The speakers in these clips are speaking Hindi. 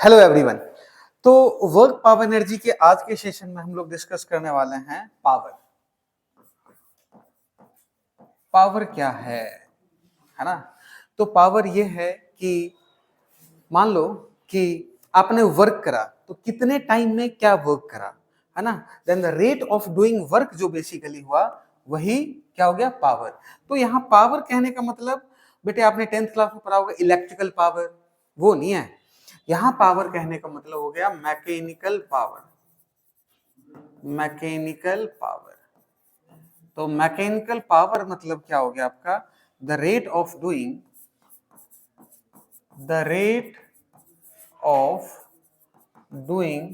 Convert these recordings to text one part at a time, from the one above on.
Hello everyone. तो वर्क पावर एनर्जी के आज के सेशन में हम लोग डिस्कस करने वाले हैं पावर। पावर क्या है ना? तो पावर ये है कि मान लो कि आपने वर्क करा तो कितने टाइम में क्या वर्क करा, है ना? Then the rate of doing work जो बेसिकली हुआ वही क्या हो गया, पावर। तो यहाँ पावर कहने का मतलब बेटे आपने 10th क्लास में पढ़ा होगा इलेक्ट्रिकल पावर, वो नहीं है। यहां पावर कहने का मतलब हो गया मैकेनिकल पावर। मैकेनिकल पावर, तो मैकेनिकल पावर मतलब क्या हो गया आपका, the rate of doing, the rate of doing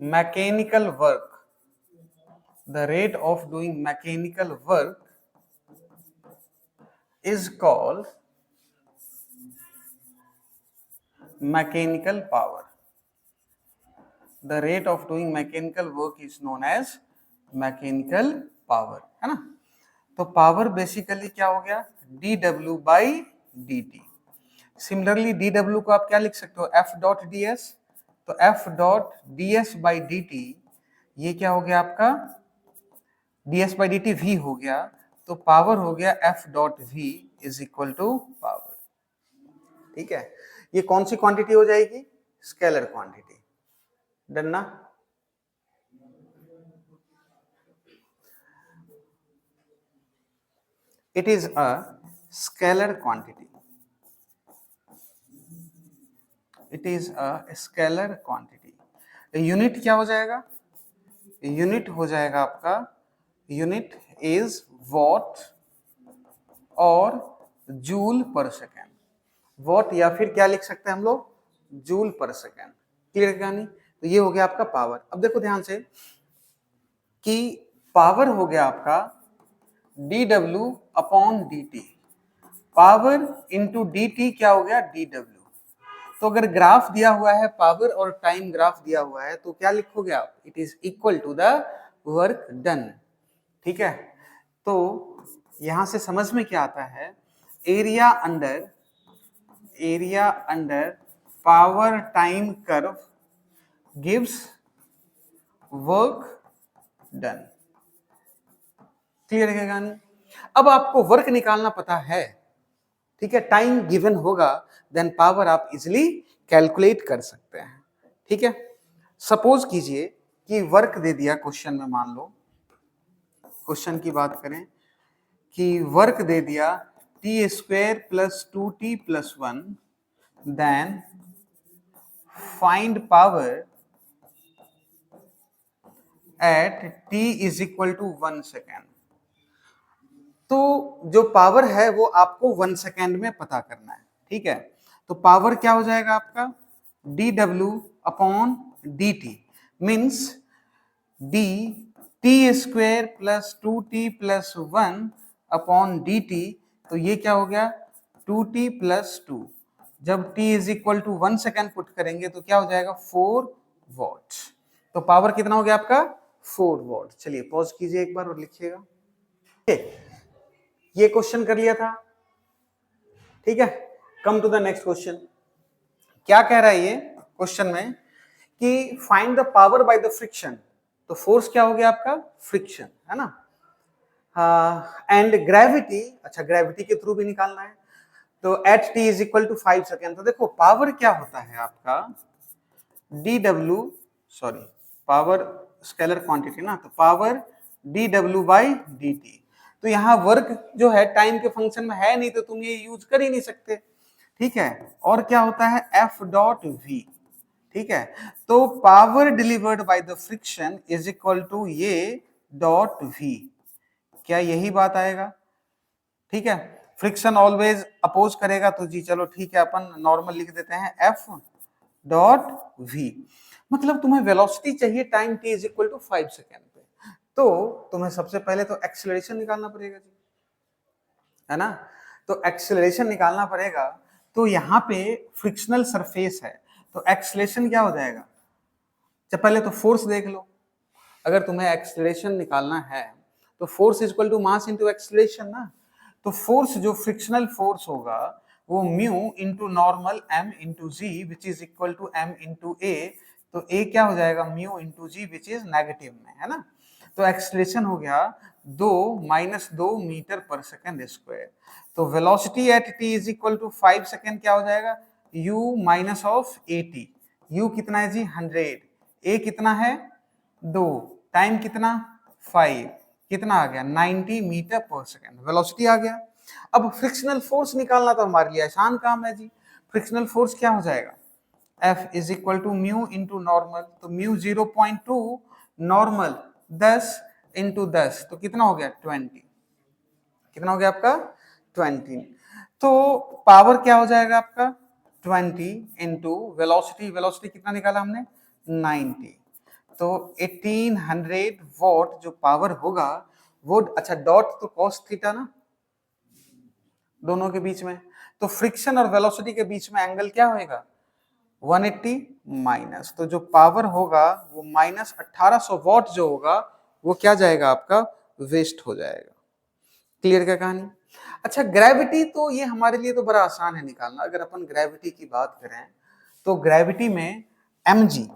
mechanical work, the rate of doing mechanical work is called mechanical power. The rate of doing mechanical work is known as mechanical power, है ना? तो पावर बेसिकली क्या हो गया, dw by dt। Similarly dw को आप क्या लिख सकते हो, f डॉट ds। तो f dot ds by dt ये क्या हो गया आपका, ds by dt v हो गया। तो पावर हो गया f dot v is equal to power. ठीक है, ये कौन सी क्वांटिटी हो जाएगी, स्केलर क्वांटिटी। डन ना? It is a scalar quantity, it is a scalar quantity. Unit क्या हो जाएगा, यूनिट हो जाएगा आपका, यूनिट इज वॉट और जूल पर सेकेंड। वॉट या फिर क्या लिख सकते हैं हम लोग, जूल पर सेकेंड। क्लियर है नहीं? तो ये हो गया आपका पावर। अब देखो ध्यान से कि पावर हो गया आपका dw upon dt। Power into dt क्या हो गया, dw। तो अगर ग्राफ दिया हुआ है पावर और टाइम ग्राफ दिया हुआ है तो क्या लिखोगे आप, it is equal to the work done. ठीक है, तो यहां से समझ में क्या आता है, area under power time curve gives work done. Clear है गानी? अब आपको वर्क निकालना पता है, ठीक है, टाइम गिवन होगा, देन पावर आप इजिली कैलकुलेट कर सकते हैं। ठीक है, सपोज कीजिए कि वर्क दे दिया क्वेश्चन में, मान लो क्वेश्चन की बात करें कि वर्क दे दिया t square plus 2t plus 1, then find power at t is equal to 1 second. तो जो पावर है वो आपको 1 सेकेंड में पता करना है। ठीक है, तो पावर क्या हो जाएगा आपका, dw upon dt means d t square plus 2t plus 1 upon dt। तो ये क्या हो गया, 2t प्लस 2। जब t is equal to 1 second put करेंगे तो क्या हो जाएगा, 4 वॉट। तो पावर कितना हो गया आपका, 4 वॉट। चलिए पॉज कीजिए एक बार और लिखिएगा। ये क्वेश्चन कर लिया था। ठीक है, come to the next question. क्या कह रहा है ये क्वेश्चन में कि find the power by the friction. तो फोर्स क्या हो गया आपका, फ्रिक्शन, है ना? एंड ग्रेविटी, अच्छा ग्रेविटी के थ्रू भी निकालना है। तो at t is equal to 5 second. तो देखो पावर क्या होता है आपका, dw, sorry power scalar quantity ना, तो पावर dw बाई dt। तो यहाँ वर्क जो है टाइम के फंक्शन में है नहीं, तो तुम ये यूज कर ही नहीं सकते। ठीक है, और क्या होता है, f डॉट v। ठीक है, तो power delivered by the friction is equal to ये डॉट v। क्या यही बात आएगा? ठीक है, फ्रिक्शन ऑलवेज अपोज करेगा, तो जी चलो ठीक है, अपन नॉर्मल लिख देते हैं f डॉट v। मतलब तुम्हें वेलोसिटी चाहिए time t is equal to 5 second पे, तो तुम्हें सबसे पहले तो एक्सेलरेशन निकालना पड़ेगा जी, है ना? तो एक्सेलरेशन निकालना पड़ेगा। तो यहाँ पे फ्रिक्शनल सरफेस है, तो एक्सेलरेशन क्या हो जाएगा, जब पहले तो फोर्स देख लो। अगर तुम्हें एक्सेलरेशन निकालना है तो force is equal to mass into acceleration ना। तो फोर्स जो फ्रिक्शनल फोर्स होगा वो mu into normal m into g which is equal to m into a, तो a क्या हो जाएगा mu into g which is negative में, है ना। तो एक्सलेशन हो गया 2 मीटर पर सेकेंड स्क्वायर। तो velocity at t is equal to 5 second क्या हो जाएगा u माइनस ऑफ 80। u कितना है जी 100, a कितना है 2, टाइम कितना 5, कितना आ गया 90 मीटर पर सेकेंड, वेलोसिटी आ गया। अब फ्रिक्शनल फोर्स निकालना तो हमारे लिए आसान काम है जी। फ्रिक्शनल फोर्स क्या हो जाएगा F is equal to mu into normal, तो म्यू 0.2, नॉर्मल 10 इंटू 10, तो कितना हो गया 20, कितना हो गया आपका 20। तो पावर क्या हो जाएगा आपका 20 इंटू वेलोसिटी, वेलोसिटी कितना निकाला हमने 90, तो 1800 वॉट जो पावर होगा वो, अच्छा डॉट तो कॉस थीटा ना दोनों के बीच में, तो फ्रिक्शन और वेलोसिटी के बीच में एंगल क्या होएगा 180 माइनस, तो जो पावर होगा वो माइनस 1800 वॉट जो होगा वो क्या जाएगा आपका वेस्ट हो जाएगा। क्लियर क्या कहानी। अच्छा ग्रेविटी तो ये हमारे लिए तो बड़ा आसान है निकालना। अगर अपन ग्रेविटी की बात करें तो ग्रेविटी में mg,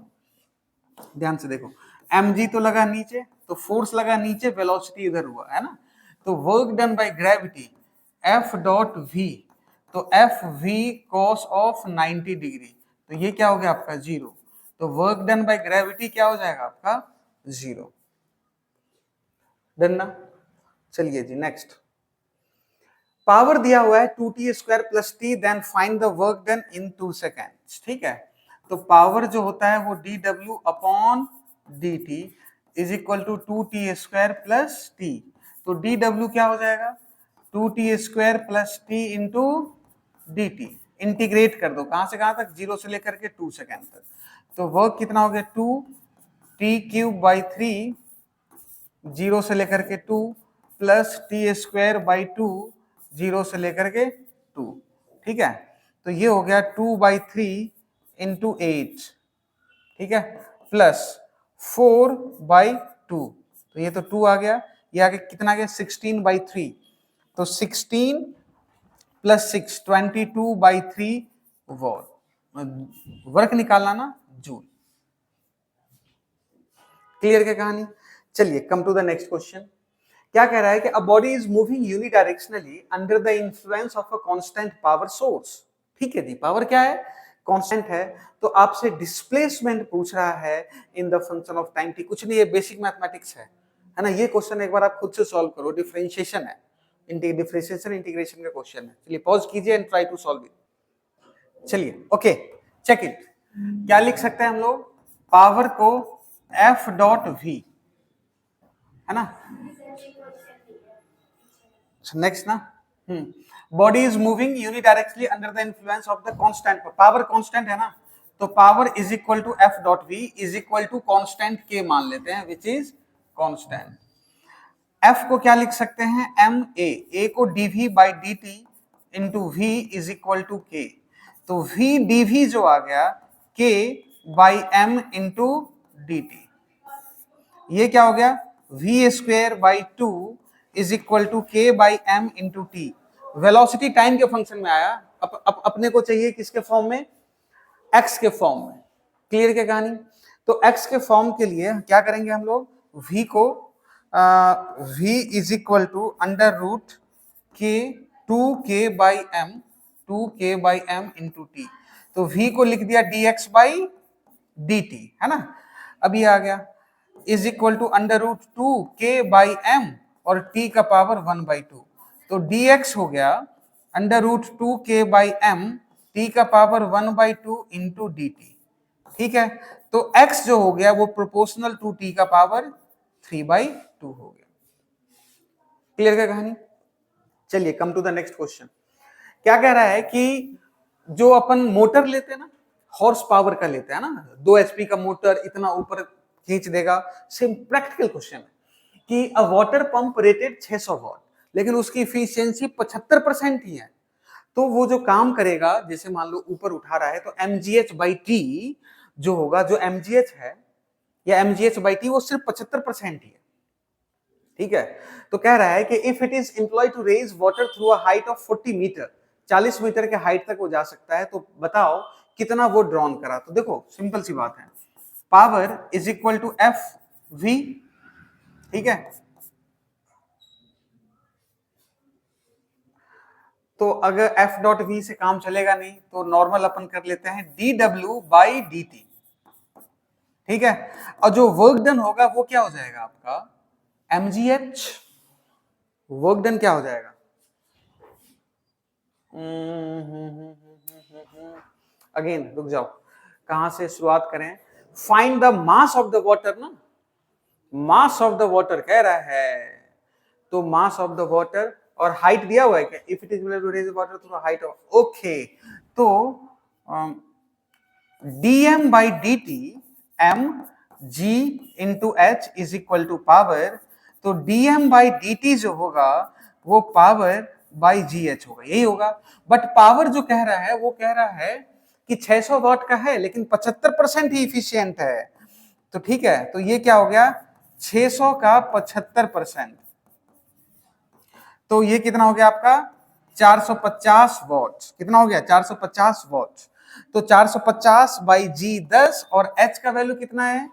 ध्यान से देखो mg तो लगा नीचे, तो फोर्स लगा नीचे, वेलोसिटी इधर हुआ है ना, तो work done by gravity F dot v, तो F V cos of 90 degree, तो ये क्या हो गया आपका 0, तो वर्क डन बाय ग्रेविटी क्या हो जाएगा आपका 0। डन ना। चलिए जी नेक्स्ट, पावर दिया हुआ है 2t square plus t, then find the work done in 2 seconds. ठीक है, तो पावर जो होता है वो dw upon dt is equal to 2t square plus t, तो dw क्या हो जाएगा 2t square plus t into dt, integrate कर दो कहां से कहां तक 0 से लेकर के 2 सेकेंड तक, तो वर्क कितना हो गया 2t क्यूब बाई 3, 0 से लेकर के 2 प्लस टी स्क्वायर बाई 2, 0 से लेकर के 2। ठीक है, तो ये हो गया 2/3 इंटू 8, ठीक है, प्लस 4/2, तो ये तो 2 आ गया, ये आगे कितना आ गया 16/3, तो 16 प्लस 6 22/3 वॉट, वर्क निकालना ना जूल। क्लियर क्या कहानी। चलिए come to the next question. क्या कह रहा है कि a body is moving unidirectionally under the influence of a constant power source. ठीक है जी, पावर क्या है कांस्टेंट है, तो आपसे डिस्प्लेसमेंट पूछ रहा है in the function of time T, कुछ नहीं है बेसिक मैथमेटिक्स है ना। ये क्वेश्चन एक बार आप खुद से सॉल्व करो, डिफरेंशिएशन है, डिफरेंशिएशन इंटीग्रेशन का क्वेश्चन है। चलिए पॉज कीजिए and try to solve it. चलिए ओके चेक इट, क्या लिख सकते हैं हम लोग, पावर को F डॉट V, है ना, नेक्स्ट ना, body is moving unidirectionally under the influence of the constant, power constant है ना, तो power is equal to F dot V is equal to constant के मान लेते हैं विच इज कांस्टेंट। F को क्या लिख सकते हैं एम ए को dv by dt into v is equal to k, तो v dv जो आ गया k by m into dt, ये क्या हो गया v square by 2 is equal to k by m into t. Velocity time के फंक्शन में आया, अपने को चाहिए किसके फॉर्म में x के फॉर्म में। क्लियर क्या कहानी, तो x के फॉर्म के लिए क्या करेंगे हम लोग, v को v is equal to under root के 2k by m, 2k by m into t, तो v को लिख दिया dx बाई dt, है ना। अभी आ गया is equal to under root 2k by m और t का पावर 1/2, तो dx हो गया under root 2k by m, t का पावर 1/2 इंटू dt। ठीक है, तो x जो हो गया वो प्रोपोर्शनल टू t का पावर 3/2 हो गया। क्लियर क्या कहानी। चलिए come to the next question. क्या कह रहा है कि जो अपन मोटर लेते हैं ना, हॉर्स पावर का लेते हैं ना, 2 HP का मोटर इतना ऊपर खींच देगा, सेम प्रैक्टिकल क्वेश्चन है कि अ वाटर पंप रेटेड 600 वॉट, लेकिन उसकी इफिशियंसी 75% ही है, तो वो जो काम करेगा, जैसे मान लो ऊपर उठा रहा है, तो mgh बाई टी जो होगा, जो mgh है या mgh बाई टी वो सिर्फ 75% ही है। ठीक है, तो कह रहा है कि if it is employed to raise water through a height of 40 metre, 40 metre के हाइट तक वो जा सकता है, तो बताओ कितना वो ड्रॉन करा। तो देखो सिंपल सी बात है, power is equal to F V, ठीक है। तो अगर एफ डॉट वी से काम चलेगा नहीं तो नॉर्मल अपन कर लेते हैं D W by D T, ठीक है। और जो वर्क डन होगा वो क्या हो जाएगा आपका mgh, वर्क डन क्या हो जाएगा, अगेन रुक जाओ, कहां से शुरुआत करें, find the mass of the water ना, मास ऑफ द वाटर कह रहा है, तो मास ऑफ द वाटर और हाइट दिया हुआ है क्या, if it is raise water through height of, okay. तो dm by dt m g into h is equal to power, तो dm by dt जो होगा वो पावर बाई जी एच होगा, यही होगा। बट पावर जो कह रहा है वो कह रहा है कि 600 वाट का है लेकिन 75% ही इफिशियंट है, तो ठीक है। तो ये क्या हो गया 600 का 75%, तो ये कितना हो गया आपका 450 वॉट, कितना हो गया 450 वॉट। तो 450 बाई जी 10 और h का वैल्यू कितना है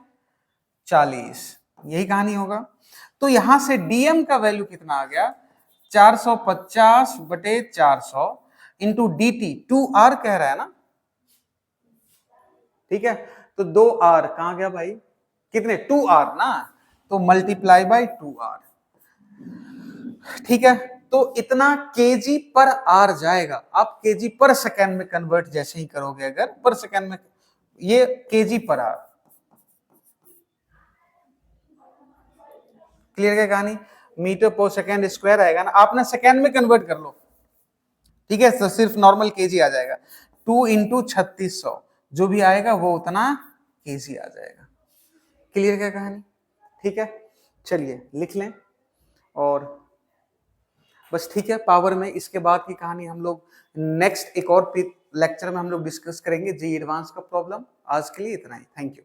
40, यही कहानी होगा। तो यहां से dm का वैल्यू कितना आ गया 450 बटे 400 इंटू डी टी, 2r कह रहा है ना, ठीक है। तो 2r कहां गया भाई, कितने 2r ना, तो मल्टीप्लाई बाई 2r, ठीक है। तो इतना केजी पर आर जाएगा, आप केजी पर सेकेंड में कन्वर्ट जैसे ही करोगे, अगर पर सेकेंड में, ये केजी पर आर, क्लियर है कहानी। मीटर पर सेकेंड स्क्वायर आएगा ना, आपने सेकेंड में कन्वर्ट कर लो, ठीक है, तो सिर्फ नॉर्मल केजी आ जाएगा, 2 इंटू 3600 जो भी आएगा वो उतना केजी आ जाएगा, क्लियर क्या कहानी, ठीक है। चलिए लिख लें, और बस ठीक है। पावर में इसके बाद की कहानी हम लोग नेक्स्ट एक और लेक्चर में हम लोग डिस्कस करेंगे, जी एडवांस का प्रॉब्लम। आज के लिए इतना ही, थैंक यू।